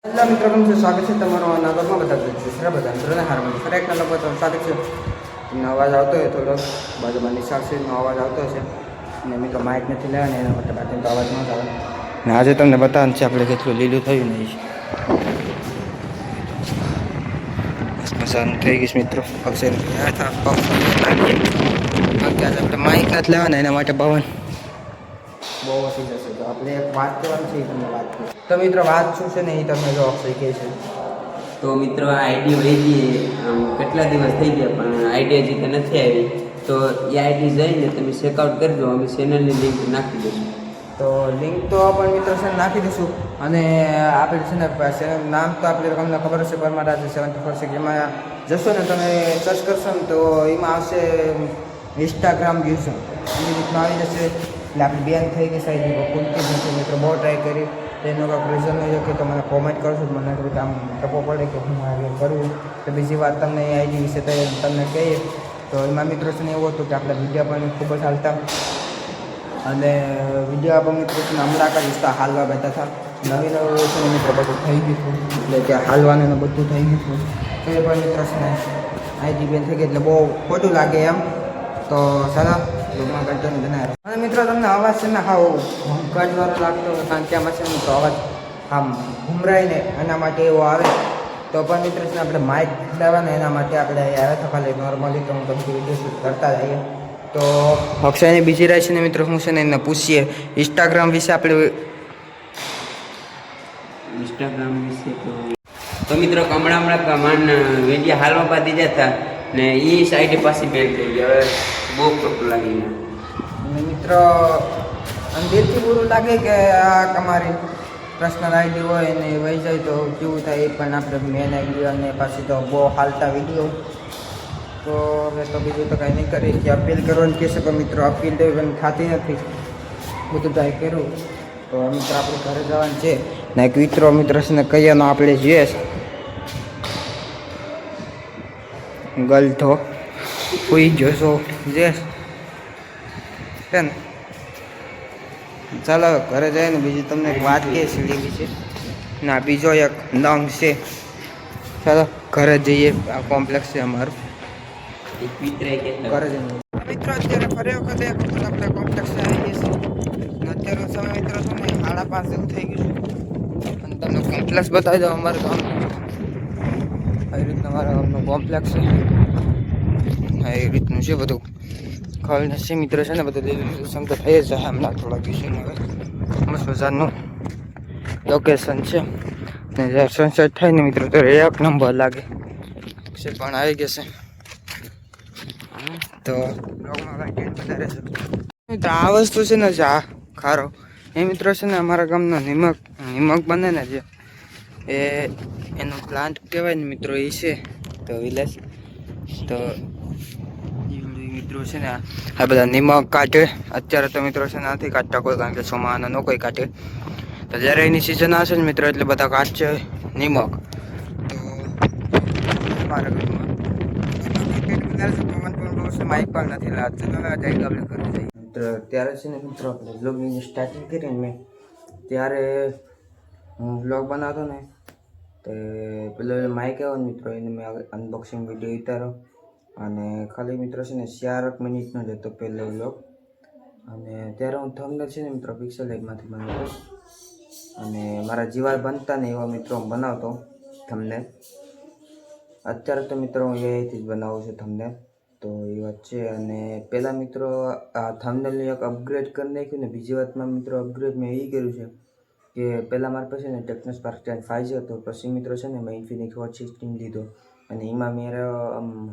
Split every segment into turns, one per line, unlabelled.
Hello મિત્રો, કેમ છો? સ્વાગત છે તમારું નગરમાં બધા મિત્રોને હારમાં ફરી એક નંબર પર સ્વાગત છે. તમને અવાજ આવતો હોય થોડો બાજુમાં નિશાળનો અવાજ આવતો હશે અને મિત્રો માઇક નથી લેવાને એના માટે બાકી તો અવાજ ન આવે. ને આજે તમને બતાવવાનું છે આપણે કેટલું લીલું થયું નહીં. મસાનું થઈ ગઈશ મિત્રો. અક્ષય આજે આપણે માઇક નથી લેવાના એના માટે પવન બહુ ઓછી જશે. તો આપણે એક વાત કરવાની છે, તમને વાત કરી. તો મિત્રો વાત શું છે ને એ તમને જો અક્ષય કહે છે.
તો મિત્રો આ આઈડી વહી કેટલા દિવસ થઈ ગયા પણ આઈડી હજી તો નથી આવી. તો એ આઈડી જઈને તમે ચેકઆઉટ કરજો, અમે ચેનલની લિંક નાખી દઈશું.
તો લિંક તો પણ મિત્રો છે નાખી દઈશું. અને આપણે છે ને ચેનલ નામ તો આપણે તમને ખબર હશે પરમાર 746. એમાં જશો ને તમે સર્ચ કરશો ને તો એમાં આવશે ઇન્સ્ટાગ્રામ યુઝર એની રીતમાં આવી જશે. એટલે આપણી બેન થઈ ગઈ સાઈડ ખુલતી નથી. મિત્રો બહુ ટ્રાય કરી એનો કાંઈક રીઝન હોય કે તો મને કોમેન્ટ કરશો તો મને થોડીક આમ ટપો પડે કે હું આ કરું. તો બીજી વાત તમને એ આઈડી વિશે તમને કહીએ તો એમાં મિત્રો છે ને એવું હતું કે આપણા વિડીયો પણ ખૂબ જ હાલતા અને વિડીયો આપણા મિત્રો છે ને હમણાં વિસ્તાર હાલવા બેઠા હતા. નવી નવું છે ને મિત્રો બધું થઈ ગયું હતું, એટલે ત્યાં હાલવાનું બધું થઈ ગયું હતું. તો એ પણ મિત્રો છે ને આઈડી બેન થઈ ગઈ એટલે બહુ ખોટું લાગે એમ. તો સારા લોકોમાં કંટાળો બનાવ્યો. અને મિત્રો તમને અવાજ છે ને હાવ ઘંટવાળો લાગતો હોય કારણ કે આમાં છે ને તો અવાજ આમ ઘૂમરાય ને એના માટે એવો આવે. તો પણ મિત્રો છે ને આપણે માઇક લેવાના એના માટે આપણે આવ્યા હતા ખાલી નોર્મલી. તો હું તમને વિડીયો શૂટ કરતા જઈએ. તો અક્ષયની બીજી રાય છે ને મિત્રો શું છે ને એને પૂછીએ ઇન્સ્ટાગ્રામ વિશે. આપણે
ઇન્સ્ટાગ્રામ વિશે તો મિત્રો હમણાં માન વિડીયો હાલમાં પાતી જતા ને એ સાઈડ પાછી બેન થઈ ગઈ. હવે બહુ ખોટું લાગી ગયું.
અને મિત્રો અંદરથી બુરું લાગે કે આ તમારી પર્સનલ આઈડી હોય ને વહી જાય તો કેવું થાય. એ પણ આપણે મેન આઈડી અને પાછી તો બહુ હાલતા વિડીયો. તો હવે તો બીજું તો કાંઈ નહીં કરી કે અપીલ કરવાની કહેશે પણ મિત્રો અપીલ તો પણ થતી નથી. બધું ટ્રાય કર્યું તો મિત્રો આપણે ઘરે જવાનું છે ને એક મિત્રો છે ને કહીએનો આપણે જોઈએ ગલથો હોઈ જશો જે છે ને. ચાલો ઘરે જાય ને બીજી તમને એક વાત કહે સીડી વિશે ના બીજો એક નંગ છે. ચાલો ઘરે જઈએ. આ કોમ્પ્લેક્સ છે અમારું.
એક મિત્ર
ઘરે જઈએ મિત્રો. અત્યારે ફરી વખતે આપણે કોમ્પ્લેક્સ આવી જઈએ છીએ. અત્યારે સમય મિત્રો છે ને 5:30 જેવું થઈ ગયું છે. અને તમને કોમ્પ્લેક્સ બતાવી દો અમારું ગામ. આવી રીતના અમારા ગામનું કોમ્પ્લેક્સ છે. હા એ રીતનું છે બધું. ખબર નથી મિત્રો છે ને બધું લીલું સમ તો થઈ જ જાય હમણાં થોડા દિવસોમાં. હવે મસ્ત મજાનું લોકેશન છે ને જ્યારે સનસેટ થાય ને મિત્રો તો એક નંબર લાગે છે. પણ આવી ગયો છે તો આ વસ્તુ છે ને આ ખારો એ મિત્રો છે ને અમારા ગામનો નિમક બને ને જે એનો પ્લાન્ટ કહેવાય ને મિત્રો એ છે. તો વિલેજ તો મિત્રો છે ને આ બધા નિમક કાઢે. અત્યારે તો મિત્રો છે ને નથી કાઢતા કોઈ કારણ કે સોમાનો ન કોઈ કાઢે. તો જ્યારે એની સિઝન આવશે ને મિત્રો એટલે બધા કાઢશે નિમક. તો મારા ઘરમાં માઇક પણ નથી લાગતું. આપણે કરી જઈએ મિત્રો. ત્યારે છે ને મિત્રો આપણે બ્લોગની સ્ટાર્ટિંગ કરીને મેં ત્યારે હું બ્લોગ બનાવતો ને તે પેલો માઇક આવ્યો ને મિત્રો એને મેં અનબોક્સિંગ વિડીયો ઉતાર્યો. અને ખાલી મિત્રો છે ને 4 મિનિટનો જ હતો પહેલો બ્લોગ. અને ત્યારે હું થંબનેલ છે ને મિત્રો પિક્સેલ લેબમાંથી બનાવતો અને મારા જીવાર બનતા ને એવા મિત્રો હું બનાવતો થંબનેલ. અત્યારે તો મિત્રો હું એથી જ બનાવું છું થંબનેલ. તો એ વાત છે. અને પહેલાં મિત્રો આ થંબનેલની એક અપગ્રેડ કરી નાખ્યું ને બીજી વાતમાં મિત્રો અપગ્રેડ મેં એ કર્યું છે કે પહેલાં મારી પાસે ને ટેકનો સ્પાર્ક 10 5G હતો. પછી મિત્રો છે ને મેં ઇન્ફિનિક્સ વોચ 16 લીધો અને એમાં મેં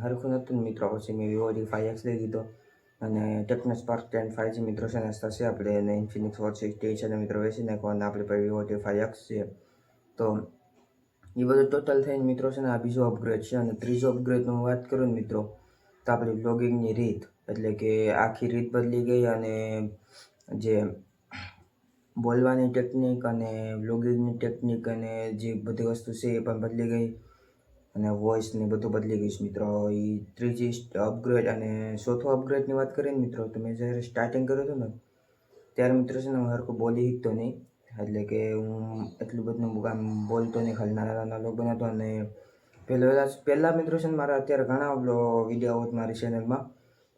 હરખું નહોતું ને મિત્રો. પછી મેં વિવો D5X લઈ લીધો અને ટેકનો સ્પાર્ક 10 5G મિત્રો છે ને થશે આપણે એને ઇન્ફિનિક્સ વોચ 16 છે ને મિત્રો વેચી નાખવાના. આપણે પાસે વિવો D5X છે. તો એ બધું ટોટલ થઈને મિત્રો છે ને આ બીજો અપગ્રેડ છે. અને ત્રીજો અપગ્રેડની વાત કરું ને મિત્રો તો આપણી બ્લોગિંગની રીત એટલે કે આખી રીત બદલી ગઈ. અને જે બોલવાની ટેકનિક અને બ્લોગિંગની ટેકનિક અને જે બધી વસ્તુ છે એ પણ બદલી ગઈ. અને વોઇસ ને બધું બદલી ગયું છે મિત્રો. એ ત્રીજી અપગ્રેડ. અને ચોથો અપગ્રેડની વાત કરીએ ને મિત્રો તો મેં જ્યારે સ્ટાર્ટિંગ કર્યું હતું ને ત્યારે મિત્રો છે ને હું હરખું બોલી શીખતો નહીં. એટલે કે હું એટલું બધું આમ બોલતો નહીં, ખાલી નાના નાના વ્લોગ બનાવતો. અને પહેલાં મિત્રો છે ને મારા અત્યારે ઘણા વિડીયો આવત મારી ચેનલમાં,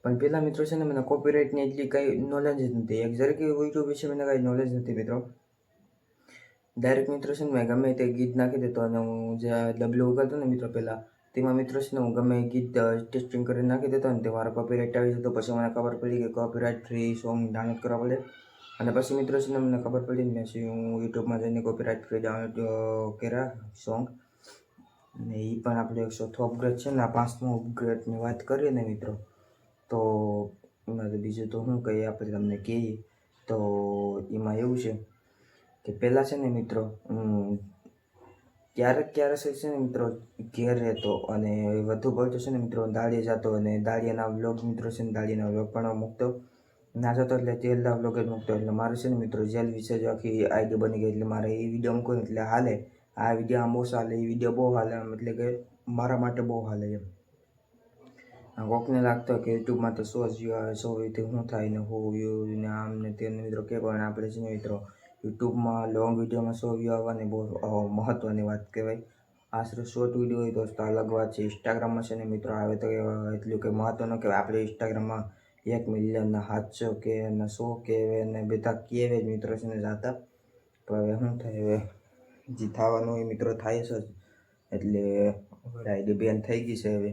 પણ પહેલાં મિત્રો છે ને મને કોપીરાઇટની એટલી કંઈ નોલેજ જ નથી. એક જરાક યુટ્યુબ વિશે મને કાંઈ નોલેજ નથી મિત્રો. ડાયરેક્ટ મિત્રો છે ને મેં ગમે તે ગીત નાખી દેતો, અને હું જે ડબલું ઉગાડતો ને મિત્રો પહેલાં, તેમાં મિત્રો છે ને હું ગમે એ ગીત ટેસ્ટિંગ કરીને નાખી દેતો, અને તે મારા કોપીરાઇટ આવી જતો. પછી મને ખબર પડી કે કોપીરાઇટ ફ્રી સોંગ ડાઉનલોડ કરવા પડે. અને પછી મિત્રો છે ને મને ખબર પડી ને પછી હું યુટ્યુબમાં જઈને કોપીરાઇટ ફ્રી ડાઉનલોડ કર્યા સોંગ. અને એ પણ આપણે 100 અપગ્રેડ છે ને, આ 5મો અપગ્રેડની વાત કરીએ ને મિત્રો, તો એમાં તો બીજું તો શું કહીએ આપણે તમને કહીએ. તો એમાં એવું છે કે પહેલાં છે ને મિત્રો ક્યારેક છે ને મિત્રો ઘેર રહેતો, અને વધુ પડતો છે ને મિત્રો દાળીએ જતો, અને દાળિયાના વ્લોગ મિત્રો છે ને દાળિયાના વ્લોગ પણ મૂકતો ના જતો, એટલે જેલના વ્લોગ જ મૂકતો. એટલે મારે છે ને મિત્રો જેલ વિશે જ આખી આઈડી બની ગઈ. એટલે મારે એ વિડીયો મૂકો ને એટલે હાલે, આ વિડીયો આમ બહુ ચાલે, એ વિડીયો બહુ હાલે આમ, એટલે કે મારા માટે બહુ હાલે એમ. કોકને લાગતો કે યુટ્યુબમાં તો 100 વ્યૂ આવે, 100 વ્યૂથી શું થાય ને, 100 વ્યૂ ને આમ ને તેમ મિત્રો કે, પણ આપણે છે ને મિત્રો યુટ્યુબમાં લોંગ વિડીયોમાં 100 વ્યૂ આવવાની બહુ મહત્ત્વની વાત કહેવાય. આ સિર્ફ શોર્ટ વિડીયો હોય તો અલગ વાત છે. ઇન્સ્ટાગ્રામમાં છે ને મિત્રો આવે તો એટલું કંઈ મહત્ત્વ ન કહેવાય. આપણે ઇન્સ્ટાગ્રામમાં 1 મિલિયન 700 કે ને 100 કે ને બધા કહેવે જ મિત્રો છે ને જાતા. પણ હવે શું થાય, હવે જે થવાનું એ મિત્રો થાય છે જ. એટલે આઈડી બેન થઈ ગઈ છે. હવે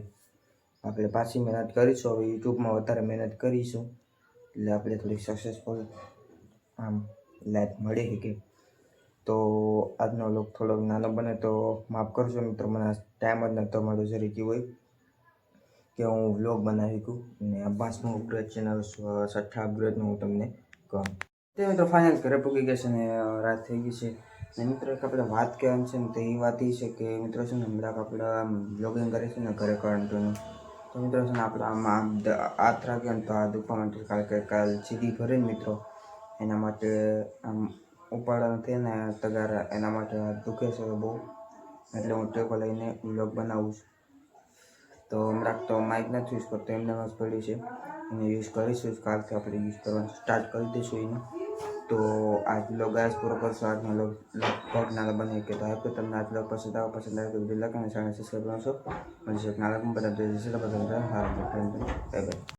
આપણે પાછી મહેનત કરીશું, હવે યુટ્યુબમાં વધારે મહેનત કરીશું, એટલે આપણે થોડી સક્સેસફુલ આમ લાઈફ મળી શકે. તો આજનો વ્લોગ થોડોક નાનો બને તો માફ કરજો મિત્રો, મને ટાઈમ જ નહોતો મળ્યો જરીકી હોય કે હું વ્લોગ બનાવી શકું. અને આ 5મો અપગ્રેડ છે ને 6ઠ્ઠા અપગ્રેડનું હું તમને કહું. તે મિત્રો ફાઇનલ ઘરે પૂકી ગયા છે ને રાત થઈ ગઈ છે. ને મિત્રો એક આપણે વાત કહેવાની છે ને, તો એ વાત એ છે કે મિત્રો છે ને હમણાં આપણે બ્લોગિંગ કરીએ છીએ ને ઘરે કન્ટિન્યુ, તો મિત્રો છે ને આપણે આમ હાથ રાખીએ ને તો આ દુખવા માટે કાલ સીધી ભરીને મિત્રો એના માટે આમ ઉપાડા નથી ને તગાર, એના માટે હાથ દુખે છે બહુ. એટલે હું ટેકો લઈને વ્લોગ બનાવું છું. તો હમણાં તો માઇક નથી યુઝ કરતો, એમને જ પડ્યું છે, એને યુઝ કરીશું. કાલથી આપણે યુઝ કરવાનું સ્ટાર્ટ કરી દઈશું એને. તો આ વ્લોગ આજ પૂરો કરશો. આજનો વ્લોગ નાનો બની કે તો આપ્યો તમને આ વ્લોગ પસંદ આવે, પસંદ આવે તો વિડીયો લાઈક અને ચેનલ સબસ્ક્રાઈબ કરશો. મળીશું એક નાના બધા બાય બાય.